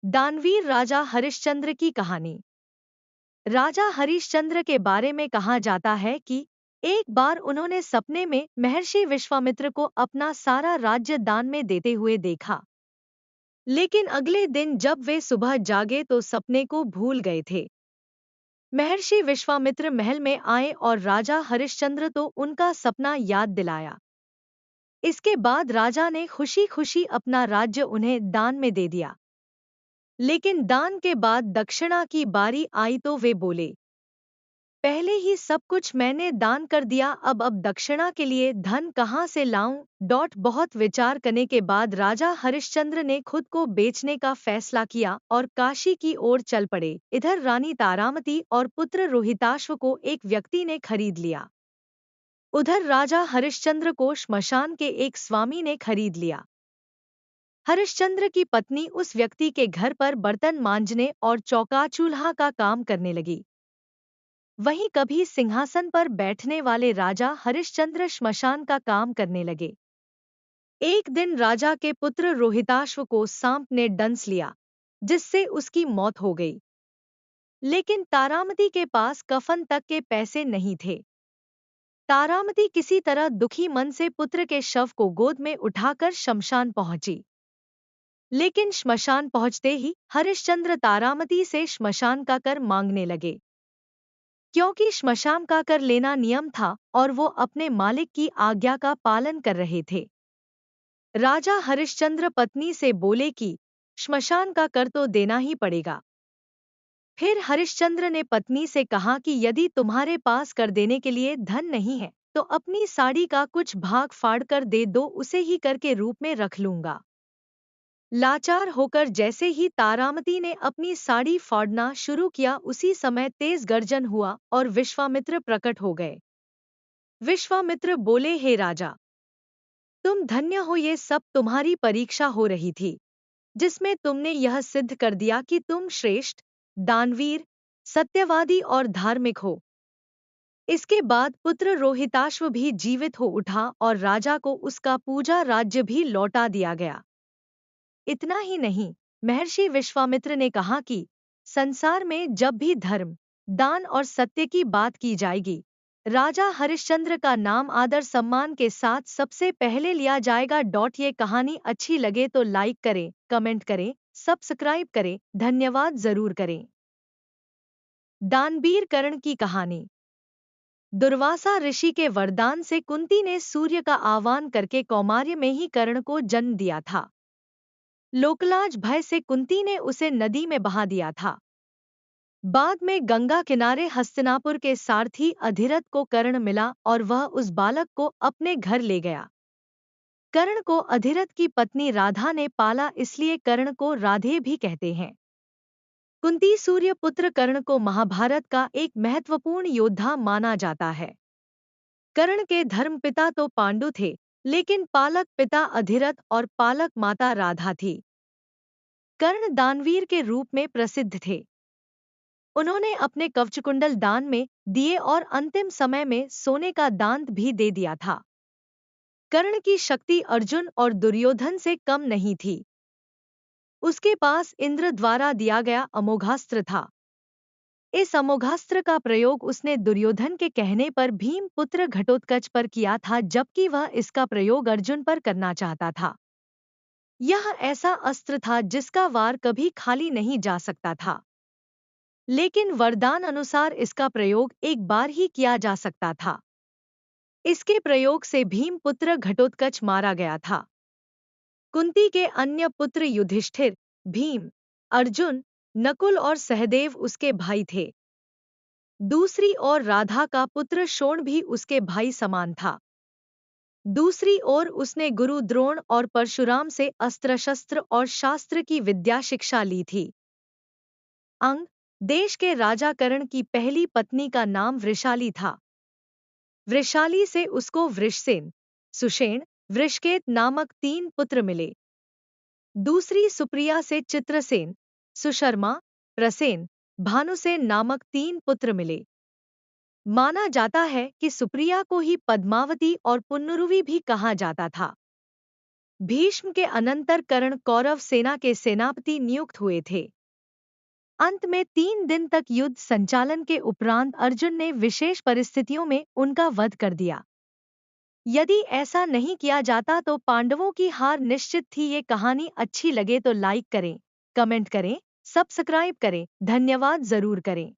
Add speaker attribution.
Speaker 1: दानवीर राजा हरिश्चंद्र की कहानी। राजा हरिश्चंद्र के बारे में कहा जाता है कि एक बार उन्होंने सपने में महर्षि विश्वामित्र को अपना सारा राज्य दान में देते हुए देखा। लेकिन अगले दिन जब वे सुबह जागे तो सपने को भूल गए थे। महर्षि विश्वामित्र महल में आए और राजा हरिश्चंद्र तो उनका सपना याद दिलाया। इसके बाद राजा ने खुशी खुशी अपना राज्य उन्हें दान में दे दिया। लेकिन दान के बाद दक्षिणा की बारी आई तो वे बोले, पहले ही सब कुछ मैंने दान कर दिया, अब दक्षिणा के लिए धन कहाँ से लाऊं? बहुत विचार करने के बाद राजा हरिश्चंद्र ने खुद को बेचने का फैसला किया और काशी की ओर चल पड़े। इधर रानी तारामती और पुत्र रोहिताश्व को एक व्यक्ति ने खरीद लिया। उधर राजा हरिश्चंद्र को श्मशान के एक स्वामी ने खरीद लिया। हरिश्चंद्र की पत्नी उस व्यक्ति के घर पर बर्तन मांजने और चौका चूल्हा का काम करने लगी। वहीं कभी सिंहासन पर बैठने वाले राजा हरिश्चंद्र श्मशान का काम करने लगे। एक दिन राजा के पुत्र रोहिताश्व को सांप ने डंस लिया, जिससे उसकी मौत हो गई। लेकिन तारामती के पास कफन तक के पैसे नहीं थे। तारामती किसी तरह दुखी मन से पुत्र के शव को गोद में उठाकर शमशान पहुंची। लेकिन श्मशान पहुंचते ही हरिश्चंद्र तारामती से श्मशान का कर मांगने लगे, क्योंकि श्मशान का कर लेना नियम था और वो अपने मालिक की आज्ञा का पालन कर रहे थे। राजा हरिश्चंद्र पत्नी से बोले कि श्मशान का कर तो देना ही पड़ेगा। फिर हरिश्चंद्र ने पत्नी से कहा कि यदि तुम्हारे पास कर देने के लिए धन नहीं है तो अपनी साड़ी का कुछ भाग फाड़ कर दे दो, उसे ही कर के रूप में रख लूंगा। लाचार होकर जैसे ही तारामती ने अपनी साड़ी फाड़ना शुरू किया, उसी समय तेज गर्जन हुआ और विश्वामित्र प्रकट हो गए। विश्वामित्र बोले, हे राजा, तुम धन्य हो, ये सब तुम्हारी परीक्षा हो रही थी, जिसमें तुमने यह सिद्ध कर दिया कि तुम श्रेष्ठ, दानवीर, सत्यवादी और धार्मिक हो। इसके बाद पुत्र रोहिताश्व भी जीवित हो उठा और राजा को उसका पूजा राज्य भी लौटा दिया गया। इतना ही नहीं, महर्षि विश्वामित्र ने कहा कि संसार में जब भी धर्म, दान और सत्य की बात की जाएगी, राजा हरिश्चंद्र का नाम आदर सम्मान के साथ सबसे पहले लिया जाएगा। ये कहानी अच्छी लगे तो लाइक करें, कमेंट करें, सब्सक्राइब करें, धन्यवाद जरूर करें। दानवीर कर्ण की कहानी। दुर्वासा ऋषि के वरदान से कुंती ने सूर्य का आह्वान करके कौमार्य में ही कर्ण को जन्म दिया था। लोकलाज भय से कुंती ने उसे नदी में बहा दिया था। बाद में गंगा किनारे हस्तिनापुर के सारथी अधिरथ को कर्ण मिला और वह उस बालक को अपने घर ले गया। कर्ण को अधिरथ की पत्नी राधा ने पाला, इसलिए कर्ण को राधे भी कहते हैं। कुंती सूर्य पुत्र कर्ण को महाभारत का एक महत्वपूर्ण योद्धा माना जाता है। कर्ण के धर्मपिता तो पांडु थे, लेकिन पालक पिता अधिरथ और पालक माता राधा थी। कर्ण दानवीर के रूप में प्रसिद्ध थे। उन्होंने अपने कवचकुंडल दान में दिए और अंतिम समय में सोने का दान भी दे दिया था। कर्ण की शक्ति अर्जुन और दुर्योधन से कम नहीं थी। उसके पास इंद्र द्वारा दिया गया अमोघास्त्र था। इस अमोघास्त्र का प्रयोग उसने दुर्योधन के कहने पर भीम पुत्र घटोत्कच पर किया था, जबकि वह इसका प्रयोग अर्जुन पर करना चाहता था। यह ऐसा अस्त्र था जिसका वार कभी खाली नहीं जा सकता था, लेकिन वरदान अनुसार इसका प्रयोग एक बार ही किया जा सकता था। इसके प्रयोग से भीम पुत्र घटोत्कच मारा गया था। कुंती के अन्य पुत्र युधिष्ठिर, भीम, अर्जुन, नकुल और सहदेव उसके भाई थे। दूसरी ओर राधा का पुत्र शोण भी उसके भाई समान था। दूसरी ओर उसने गुरु द्रोण और परशुराम से अस्त्र शस्त्र और शास्त्र की विद्या शिक्षा ली थी। अंग देश के राजा कर्ण की पहली पत्नी का नाम वृषाली था। वृषाली से उसको वृषसेन, सुषेण, वृषकेत नामक 3 पुत्र मिले। दूसरी सुप्रिया से चित्रसेन, सुशर्मा, प्रसेन, भानुसेन नामक 3 पुत्र मिले। माना जाता है कि सुप्रिया को ही पद्मावती और पुनरुवी भी कहा जाता था। भीष्म के अनंतर कर्ण कौरव सेना के सेनापति नियुक्त हुए थे। अंत में 3 दिन तक युद्ध संचालन के उपरांत अर्जुन ने विशेष परिस्थितियों में उनका वध कर दिया। यदि ऐसा नहीं किया जाता तो पांडवों की हार निश्चित थी। ये कहानी अच्छी लगे तो लाइक करें, कमेंट करें, सब्सक्राइब करें, धन्यवाद जरूर करें।